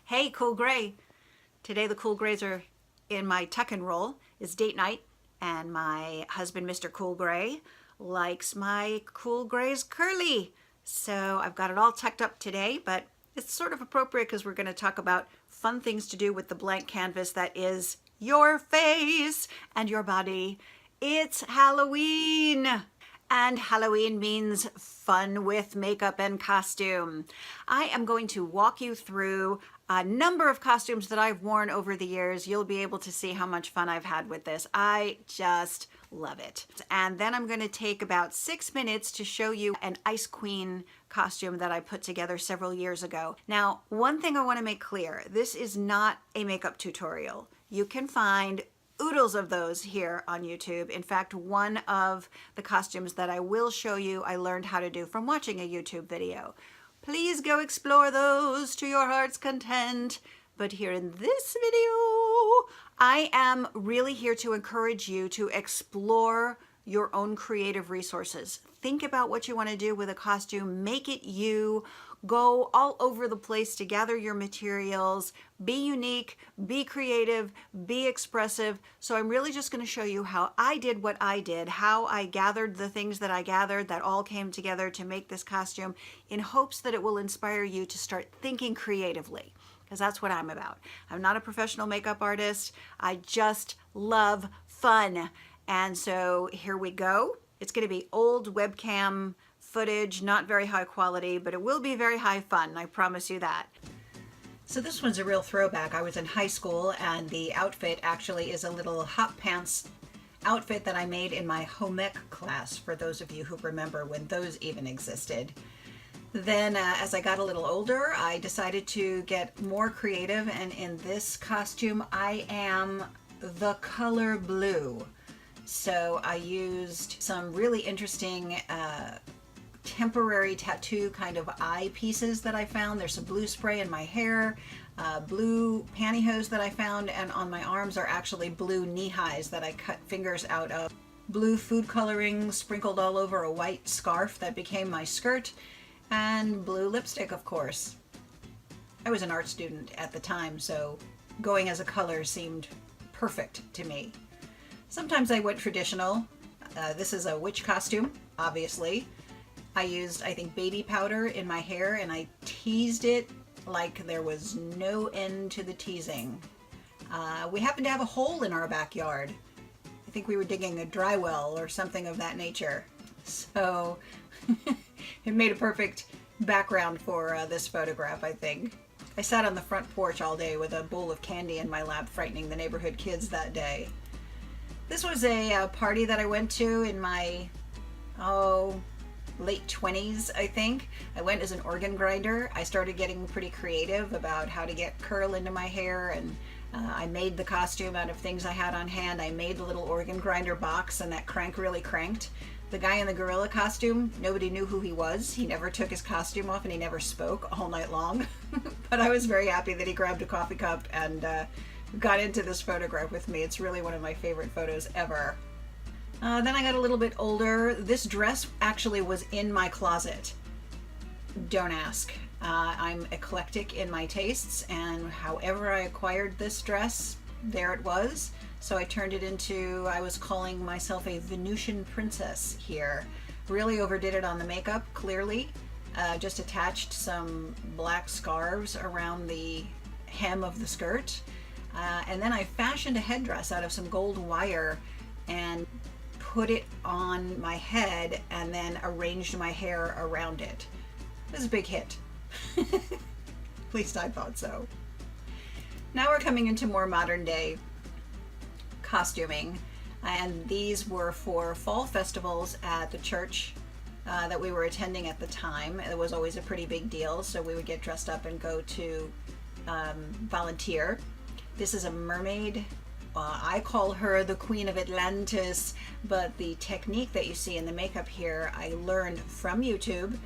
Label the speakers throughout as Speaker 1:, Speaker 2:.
Speaker 1: Hey, Cool Gray. Today the Cool Grays are in my tuck and roll. It's date night, and my husband, Mr. Cool Gray, likes my Cool Grays curly. So I've got it all tucked up today, but it's sort of appropriate because we're going to talk about fun things to do with the blank canvas that is your face and your body. It's Halloween! And Halloween means fun with makeup and costume. I am going to walk you through a number of costumes that I've worn over the years. You'll be able to see how much fun I've had with this. I just love it. And then I'm going to take about 6 minutes to show you an Ice Queen costume that I put together several years ago. Now, one thing I want to make clear, this is not a makeup tutorial. You can find oodles of those here on YouTube. In fact, one of the costumes that I will show you, I learned how to do from watching a YouTube video. Please go explore those to your heart's content. But here in this video, I am really here to encourage you to explore your own creative resources. Think about what you want to do with a costume, make it you, go all over the place to gather your materials, be unique, be creative, be expressive. So I'm really just going to show you how I did what I did, how I gathered the things that I gathered that all came together to make this costume in hopes that it will inspire you to start thinking creatively, because that's what I'm about. I'm not a professional makeup artist. I just love fun. And so here we go. It's going to be old webcam footage, not very high quality, but it will be very high fun, I promise you that. So this one's a real throwback. I was in high school and the outfit actually is a little hot pants outfit that I made in my home ec class, for those of you who remember when those even existed. Then as I got a little older, I decided to get more creative, and in this costume I am the color blue. So I used some really interesting temporary tattoo kind of eye pieces that I found. There's some blue spray in my hair, blue pantyhose that I found, and on my arms are actually blue knee highs that I cut fingers out of. Blue food coloring sprinkled all over a white scarf that became my skirt, and blue lipstick, of course. I was an art student at the time, so going as a color seemed perfect to me. Sometimes I went traditional. This is a witch costume, obviously. I used, I think, baby powder in my hair, and I teased it like there was no end to the teasing. We happened to have a hole in our backyard. I think we were digging a dry well or something of that nature. So it made a perfect background for this photograph, I think. I sat on the front porch all day with a bowl of candy in my lap, frightening the neighborhood kids that day. This was a party that I went to in my, late 20s, I think. I went as an organ grinder. I started getting pretty creative about how to get curl into my hair, and I made the costume out of things I had on hand. I made the little organ grinder box, and that crank really cranked. The guy in the gorilla costume, nobody knew who he was. He never took his costume off, and he never spoke all night long. But I was very happy that he grabbed a coffee cup and got into this photograph with me. It's really one of my favorite photos ever. Then I got a little bit older. This dress actually was in my closet. Don't ask. I'm eclectic in my tastes, and however I acquired this dress, there it was. So I turned it into, I was calling myself a Venusian princess here. Really overdid it on the makeup, clearly. Just attached some black scarves around the hem of the skirt. And then I fashioned a headdress out of some gold wire and put it on my head, and then arranged my hair around it. It was a big hit. At least I thought so. Now we're coming into more modern day costuming, and these were for fall festivals at the church that we were attending at the time. It was always a pretty big deal, so we would get dressed up and go to volunteer. This is a mermaid. I call her the Queen of Atlantis, but the technique that you see in the makeup here, I learned from YouTube.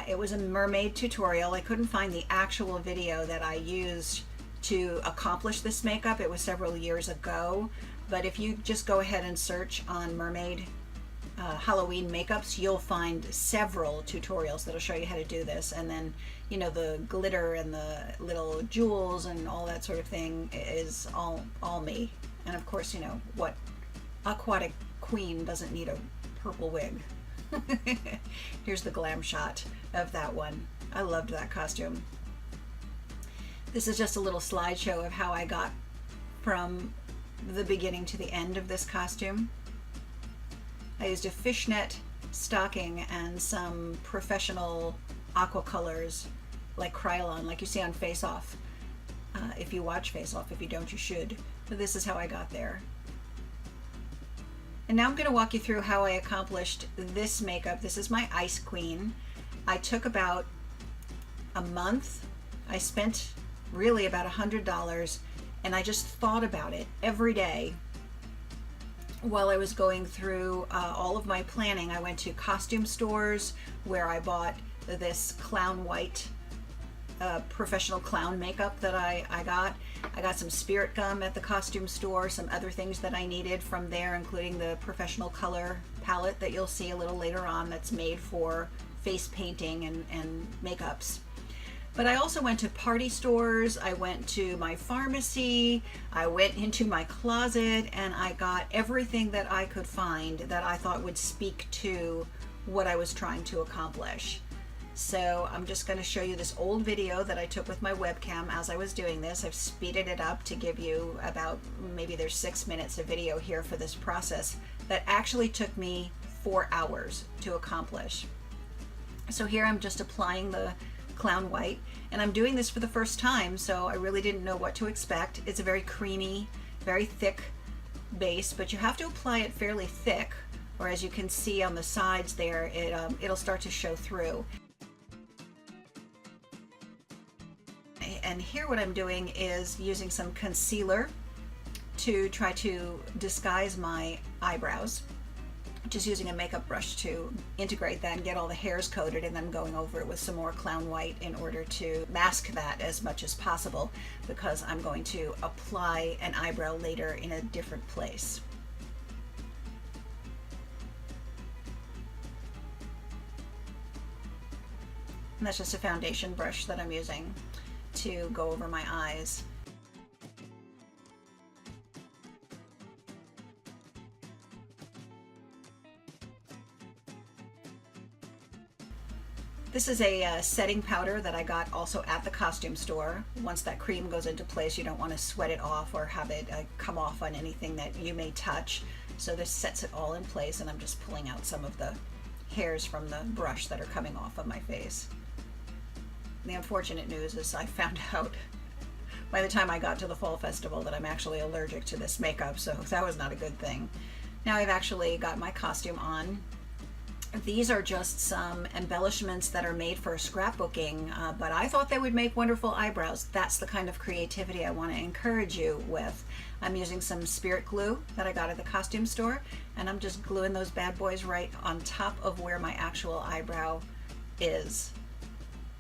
Speaker 1: It was a mermaid tutorial. I couldn't find the actual video that I used to accomplish this makeup. It was several years ago, but if you just go ahead and search on mermaid Halloween makeups, you'll find several tutorials that'll show you how to do this. And then, you know, the glitter and the little jewels and all that sort of thing is all me. And of course, you know, what aquatic queen doesn't need a purple wig? Here's the glam shot of that one. I loved that costume. This is just a little slideshow of how I got from the beginning to the end of this costume. I used a fishnet stocking and some professional aqua colors like Krylon, like you see on Face Off. If you watch Face Off, if you don't, you should. But this is how I got there. And now I'm going to walk you through how I accomplished this makeup. This is my Ice Queen. I took about a month. I spent really about $100, and I just thought about it every day while I was going through all of my planning. I went to costume stores where I bought this clown white professional clown makeup that I got. I got some spirit gum at the costume store, some other things that I needed from there, including the professional color palette that you'll see a little later on that's made for face painting and makeups. But I also went to party stores, I went to my pharmacy, I went into my closet, and I got everything that I could find that I thought would speak to what I was trying to accomplish. So I'm just going to show you this old video that I took with my webcam as I was doing this. I've speeded it up to give you about, maybe there's 6 minutes of video here for this process that actually took me 4 hours to accomplish. So here I'm just applying the clown white, and I'm doing this for the first time, so I really didn't know what to expect. It's a very creamy, very thick base, but you have to apply it fairly thick, or as you can see on the sides there, it'll start to show through. And here what I'm doing is using some concealer to try to disguise my eyebrows. Just using a makeup brush to integrate that and get all the hairs coated, and then going over it with some more clown white in order to mask that as much as possible, because I'm going to apply an eyebrow later in a different place. And that's just a foundation brush that I'm using to go over my eyes. This is a setting powder that I got also at the costume store. Once that cream goes into place, you don't want to sweat it off or have it come off on anything that you may touch. So this sets it all in place, and I'm just pulling out some of the hairs from the brush that are coming off of my face. The unfortunate news is I found out by the time I got to the fall festival that I'm actually allergic to this makeup, so that was not a good thing. Now I've actually got my costume on. These are just some embellishments that are made for scrapbooking, but I thought they would make wonderful eyebrows. That's the kind of creativity I want to encourage you with. I'm using some spirit glue that I got at the costume store, and I'm just gluing those bad boys right on top of where my actual eyebrow is.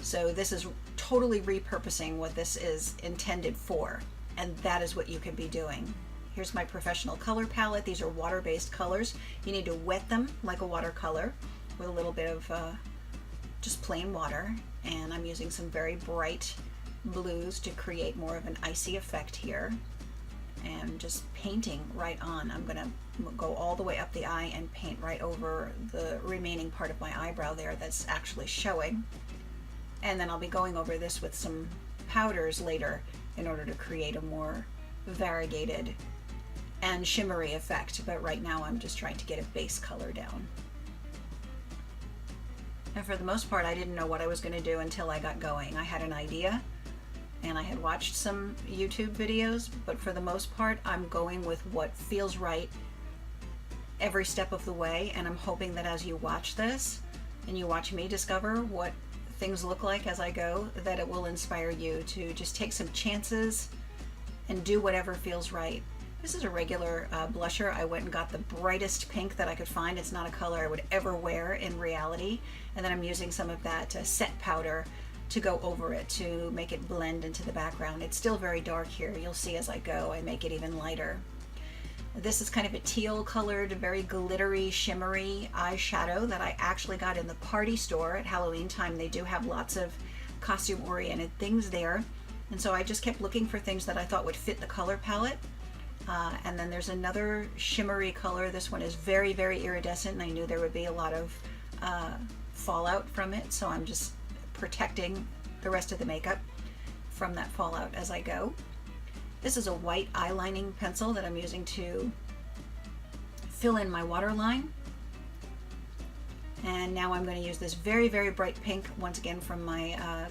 Speaker 1: So this is totally repurposing what this is intended for, and that is what you can be doing. Here's my professional color palette. These are water-based colors. You need to wet them like a watercolor with a little bit of just plain water. And I'm using some very bright blues to create more of an icy effect here. And just painting right on. I'm gonna go all the way up the eye and paint right over the remaining part of my eyebrow there that's actually showing. And then I'll be going over this with some powders later in order to create a more variegated and shimmery effect, but right now I'm just trying to get a base color down. And for the most part, I didn't know what I was going to do until I got going. I had an idea and I had watched some YouTube videos, but for the most part I'm going with what feels right every step of the way, and I'm hoping that as you watch this and you watch me discover what things look like as I go, that it will inspire you to just take some chances and do whatever feels right. This is a regular blusher. I went and got the brightest pink that I could find. It's not a color I would ever wear in reality. And then I'm using some of that set powder to go over it to make it blend into the background. It's still very dark here. You'll see as I go, I make it even lighter. This is kind of a teal colored, very glittery, shimmery eyeshadow that I actually got in the party store at Halloween time. They do have lots of costume oriented things there. And so I just kept looking for things that I thought would fit the color palette. And then there's another shimmery color. This one is very, very iridescent, and I knew there would be a lot of fallout from it. So I'm just protecting the rest of the makeup from that fallout as I go. This is a white eyelining pencil that I'm using to fill in my waterline. And now I'm going to use this very, very bright pink, once again from my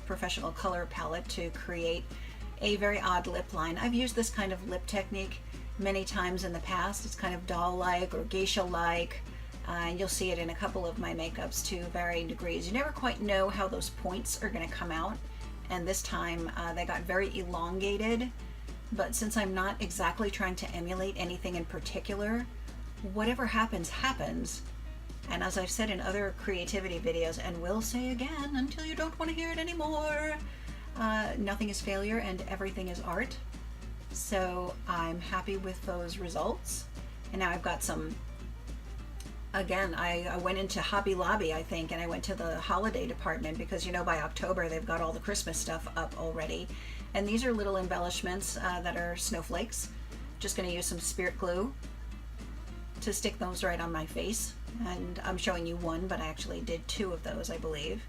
Speaker 1: professional color palette, to create a very odd lip line. I've used this kind of lip technique many times in the past. It's kind of doll-like or geisha-like. And you'll see it in a couple of my makeups to varying degrees. You never quite know how those points are going to come out. And this time they got very elongated. But since I'm not exactly trying to emulate anything in particular, whatever happens, happens. And as I've said in other creativity videos, and will say again until you don't want to hear it anymore, nothing is failure and everything is art. So I'm happy with those results. And now I've got some, again, I went into Hobby Lobby, I think, and I went to the holiday department because, you know, by October they've got all the Christmas stuff up already. And these are little embellishments that are snowflakes. Just going to use some spirit glue to stick those right on my face. And I'm showing you one, but I actually did two of those, I believe.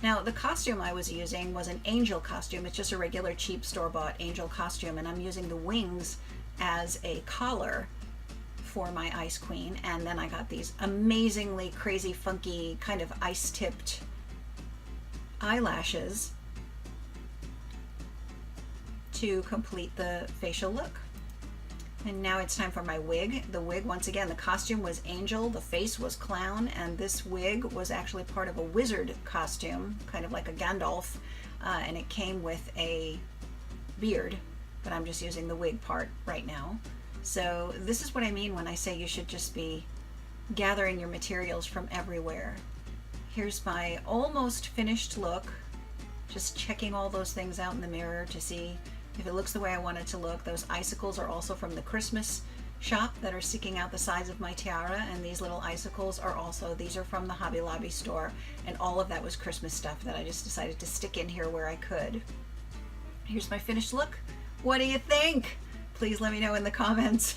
Speaker 1: Now, the costume I was using was an angel costume. It's just a regular cheap store-bought angel costume, and I'm using the wings as a collar for my Ice Queen. And then I got these amazingly crazy, funky, kind of ice-tipped eyelashes to complete the facial look. And now it's time for my wig. The wig, once again, the costume was angel, the face was clown, and this wig was actually part of a wizard costume, kind of like a Gandalf, and it came with a beard, but I'm just using the wig part right now. So this is what I mean when I say you should just be gathering your materials from everywhere. Here's my almost finished look, just checking all those things out in the mirror to see if it looks the way I want it to look. Those icicles are also from the Christmas shop that are sticking out the sides of my tiara, and these little icicles are also, these are from the Hobby Lobby store, and all of that was Christmas stuff that I just decided to stick in here where I could. Here's my finished look. What do you think? Please let me know in the comments.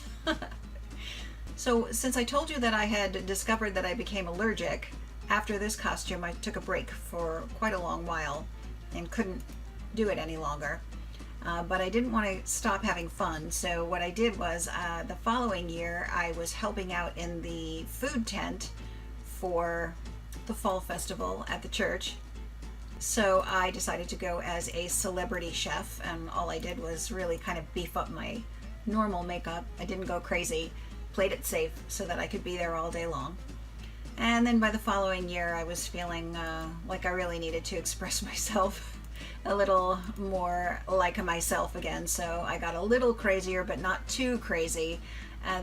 Speaker 1: So since I told you that I had discovered that I became allergic, after this costume I took a break for quite a long while and couldn't do it any longer. But I didn't want to stop having fun, so what I did was the following year I was helping out in the food tent for the fall festival at the church. So I decided to go as a celebrity chef, and all I did was really kind of beef up my normal makeup. I didn't go crazy, played it safe so that I could be there all day long. And then by the following year I was feeling like I really needed to express myself a little more like myself again, so I got a little crazier but not too crazy.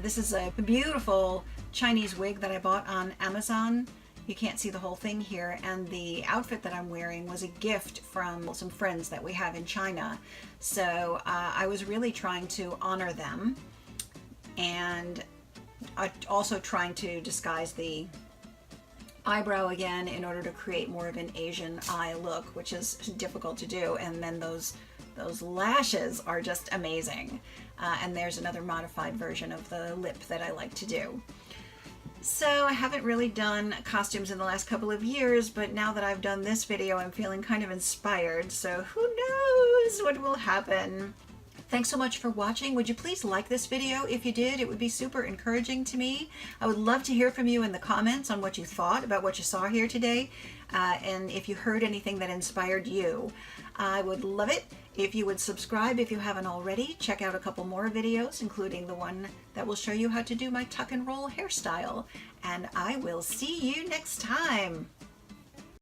Speaker 1: This is a beautiful Chinese wig that I bought on Amazon. You can't see the whole thing here, and the outfit that I'm wearing was a gift from some friends that we have in China. So I was really trying to honor them, and also trying to disguise the eyebrow again in order to create more of an Asian eye look, which is difficult to do. And then those lashes are just amazing. And there's another modified version of the lip that I like to do. So I haven't really done costumes in the last couple of years, but now that I've done this video, I'm feeling kind of inspired. So who knows what will happen? Thanks so much for watching. Would you please like this video? If you did, it would be super encouraging to me. I would love to hear from you in the comments on what you thought about what you saw here today, and if you heard anything that inspired you. I would love it if you would subscribe if you haven't already. Check out a couple more videos, including the one that will show you how to do my tuck and roll hairstyle. And I will see you next time.